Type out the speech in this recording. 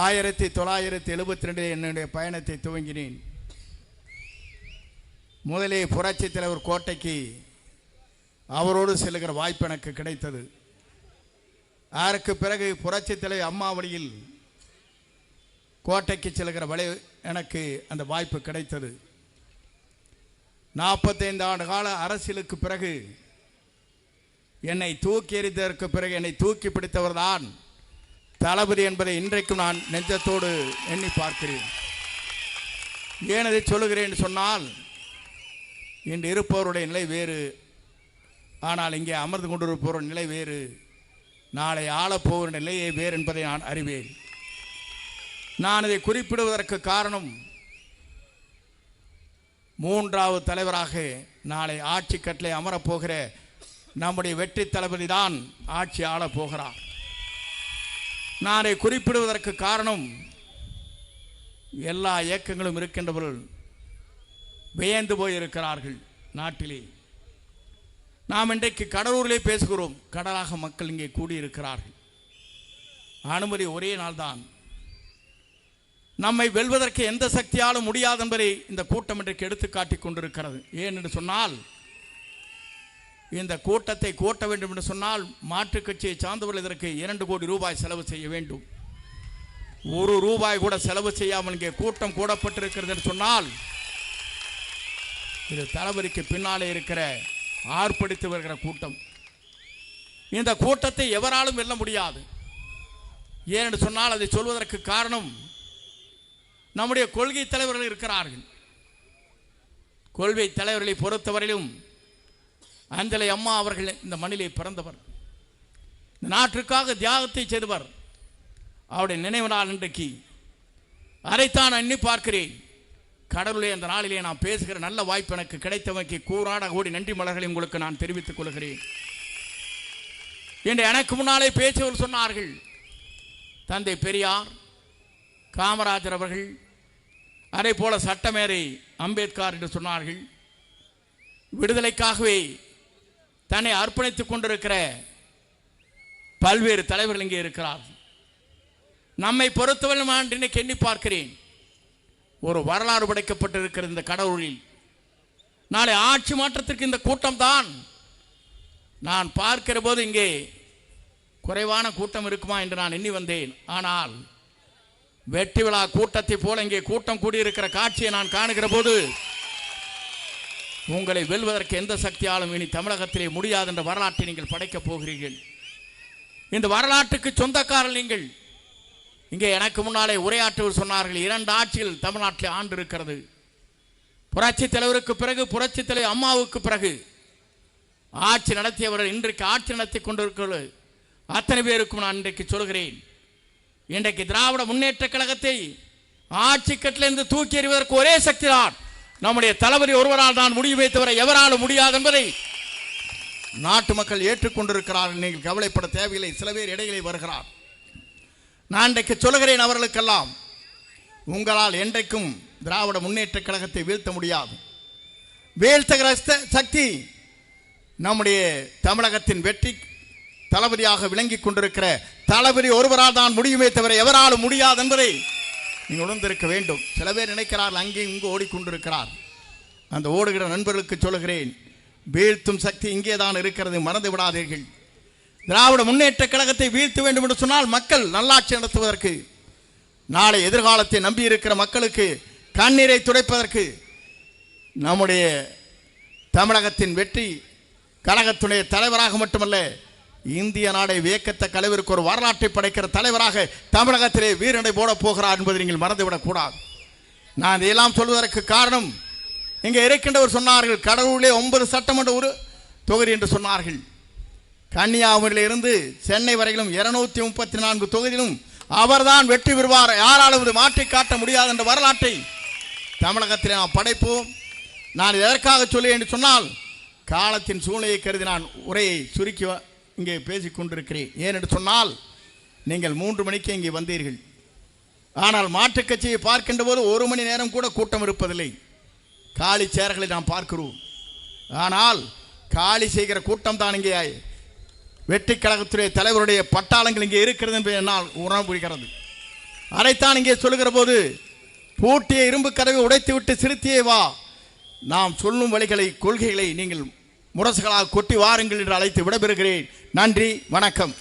1972 என்னுடைய பயணத்தை துவங்கினேன். முதலே புரட்சி தலைவர் கோட்டைக்கு அவரோடு செல்லுகிற வாய்ப்பு எனக்கு கிடைத்தது. அதற்கு பிறகு புரட்சி தலைவர் அம்மா வழியில் கோட்டைக்கு செல்கிற வழி எனக்கு அந்த வாய்ப்பு கிடைத்தது. 45 ஆண்டு கால அரசியலுக்கு பிறகு என்னை தூக்கி எறிந்ததற்கு பிறகு என்னை தூக்கி பிடித்தவர் தான் தளபதி என்பதை இன்றைக்கும் நான் நெஞ்சத்தோடு எண்ணி பார்க்கிறேன். ஏன் அதை சொல்லுகிறேன் சொன்னால், இன்று இருப்பவருடைய நிலை வேறு, ஆனால் இங்கே அமர்ந்து கொண்டிருப்பவருடைய நிலை வேறு, நாளை ஆளப்போகிற நிலையே வேறு என்பதை நான் அறிவேன். நான் இதை குறிப்பிடுவதற்கு காரணம், மூன்றாவது தலைவராக நாளை ஆட்சி கட்டளை அமரப்போகிற நம்முடைய வெற்றி தளபதி தான் ஆட்சி ஆளப்போகிறார். நான் அதை குறிப்பிடுவதற்கு காரணம், எல்லா இயக்கங்களும் இருக்கின்றவர்கள் வியந்து போயிருக்கிறார்கள். நாட்டிலே நாம் இன்றைக்கு கடலூரிலே பேசுகிறோம், கடலாக மக்கள் இங்கே கூடியிருக்கிறார்கள். அனுமதி ஒரே நாள் தான். நம்மை வெல்வதற்கு எந்த சக்தியாலும் முடியாது என்பதை இந்த கூட்டம் இன்றைக்கு எடுத்து காட்டிக் கொண்டிருக்கிறது. ஏன் என்று சொன்னால், இந்த கூட்டத்தை கூட்ட வேண்டும் என்று சொன்னால் மாற்றுக் கட்சியை சார்ந்தவர்கள் இதற்கு 2 கோடி ரூபாய் செலவு செய்ய வேண்டும். 1 ரூபாய் கூட செலவு செய்யாமல் இங்கே கூட்டம் கூடப்பட்டிருக்கிறது என்று சொன்னால், இது தளபதிக்கு பின்னாலே இருக்கிற ஆர்ப்பரித்து வருகிற கூட்டம். இந்த கூட்டத்தை எவராலும் வெல்ல முடியாது. ஏனென்று சொன்னால், அதை சொல்வதற்கு காரணம், நம்முடைய கொள்கை தலைவர்கள் இருக்கிறார்கள். கொள்கை தலைவர்களை பொறுத்தவரையிலும் அஞ்சலை அம்மா அவர்கள் இந்த மண்ணிலே பிறந்தவர், இந்த நாட்டிற்காக தியாகத்தை செய்தவர். அவருடைய நினைவு நாள் இன்றைக்கு. அதைத்தான் எண்ணி பார்க்கிறேன். கடவுளே, அந்த நாளிலே நான் பேசுகிற நல்ல வாய்ப்பு எனக்கு கிடைத்தமைக்கு கூறாட கோடி நன்றி மலர்களை உங்களுக்கு நான் தெரிவித்துக் கொள்கிறேன். என்று எனக்கு முன்னாலே பேச்சவர் சொன்னார்கள், தந்தை பெரியார், காமராஜர் அவர்கள், அதே போல சட்டமேதை அம்பேத்கர் என்று சொன்னார்கள். விடுதலைக்காகவே தன்னை அர்ப்பணித்துக் கொண்டிருக்கிற பல்வேறு தலைவர்கள் இங்கே இருக்கிறார்கள். நம்மை பொறுத்தவரை நான் இன்னைக்கு எண்ணி பார்க்கிறேன், ஒரு வரலாறு படைக்கப்பட்டிருக்கிற இந்த கடவுளில் நாளை ஆட்சி மாற்றத்திற்கு இந்த கூட்டம் தான். நான் பார்க்கிற போது இங்கே குறைவான கூட்டம் இருக்குமா என்று நான் எண்ணி வந்தேன். ஆனால் வெற்றி விழா கூட்டத்தை போல இங்கே கூட்டம் கூடியிருக்கிற காட்சியை நான் காணுகிற போது, உங்களை வெல்வதற்கு எந்த சக்தியாலும் இனி தமிழகத்திலே முடியாது என்ற வரலாற்றை நீங்கள் படைக்கப் போகிறீர்கள். இந்த வரலாற்றுக்கு சொந்தக்காரர்கள் நீங்கள். இங்கே எனக்கு முன்னாலே உரையாற்றுவர் சொன்னார்கள், 2 ஆட்சிகள் தமிழ்நாட்டில் ஆண்டு இருக்கிறது. புரட்சி தலைவருக்கு பிறகு, புரட்சி தலைவர் அம்மாவுக்கு பிறகு ஆட்சி நடத்தியவர்கள் இன்றைக்கு ஆட்சி நடத்தி கொண்டிருக்கிறது. அத்தனை பேருக்கும் நான் இன்றைக்கு சொல்கிறேன், இன்றைக்கு திராவிட முன்னேற்ற கழகத்தை ஆட்சி கட்டிலிருந்து தூக்கி எறிவதற்கு ஒரே சக்தி தான் நம்முடைய தளபதி ஒருவரால் தான் முடியுமே தவிர எவராலும் முடியாது என்பதை நாட்டு மக்கள் ஏற்றுக்கொண்டிருக்கிறார்கள். நீங்கள் கவலைப்பட தேவையில்லை. சில பேர் இடையிலே வருகிறார். நான் இன்றைக்கு சொல்கிறேன் அவர்களுக்கெல்லாம், உங்களால் என்றைக்கும் திராவிட முன்னேற்ற கழகத்தை வீழ்த்த முடியாது. வீழ்த்துகிற சக்தி நம்முடைய தமிழகத்தின் வெற்றி தளபதியாக விளங்கி கொண்டிருக்கிற தளபதி ஒருவரால் தான் முடியுமே தவிர எவராலும் முடியாது என்பதை நீங்கள் உணர்ந்திருக்க வேண்டும். சில பேர் நினைக்கிறார்கள், அங்கே இங்கு ஓடிக்கொண்டிருக்கிறார். அந்த ஓடுகிற நண்பர்களுக்கு சொல்கிறேன், வீழ்த்தும் சக்தி இங்கே தான் இருக்கிறது, மறந்து விடாதீர்கள். திராவிட முன்னேற்ற கழகத்தை வீழ்த்த வேண்டும் என்று சொன்னால், மக்கள் நல்லாட்சி நடத்துவதற்கு, நாளை எதிர்காலத்தை நம்பியிருக்கிற மக்களுக்கு கண்ணீரை துடைப்பதற்கு, நம்முடைய தமிழகத்தின் வெற்றி கழகத்துடைய தலைவராக மட்டுமல்ல, இந்திய நாடை வியக்கத்தக்க அளவிற்கு ஒரு வரலாற்றை படைக்கிற தலைவராக தமிழகத்திலே வீரனை போட போகிறார் என்பதை நீங்கள் மறந்துவிடக் கூடாது. நான் இதையெல்லாம் சொல்வதற்கு காரணம், இங்கே இருக்கின்றவர் சொன்னார்கள், கடலூரிலே 9 சட்டமன்ற தொகுதி என்று சொன்னார்கள். கன்னியாகுமரியிலிருந்து சென்னை வரையிலும் 234 தொகுதியிலும் அவர்தான் வெற்றி பெறுவார், யாராலும் மாற்றி காட்ட முடியாது என்ற வரலாற்றை தமிழகத்திலே நாம் படைப்போம். நான் எதற்காக சொல்ல என்று சொன்னால், காலத்தின் சூழ்நிலையை கருதி நான் உரையை சுருக்கி இங்கே பேசிக் கொண்டிருக்கிறேன். ஏனென்று சொன்னால், நீங்கள் 3 மணிக்கு இங்கே வந்தீர்கள். ஆனால் மாற்றுக் கட்சியை பார்க்கின்ற போது 1 மணி நேரம் கூட கூட்டம் இருப்பதில்லை. காலி சேர்களை நாம் பார்க்கிறோம். ஆனால் காலி செய்கிற கூட்டம் தான் இங்கே வெற்றி கழகத்துடைய தலைவருடைய பட்டாளங்கள் இங்கே இருக்கிறது என்பதை என்னால் உணர முடிகிறது. அதைத்தான் இங்கே சொல்லுகிற போது, பூட்டிய இரும்பு கதவை உடைத்துவிட்டு சிறுத்தியே வா, நாம் சொல்லும் வழிகளை கொள்கைகளை நீங்கள் முரசுகளாக கொட்டி வாருங்கள் என்று அழைத்து விடைபெறுகிறேன். நன்றி, வணக்கம்.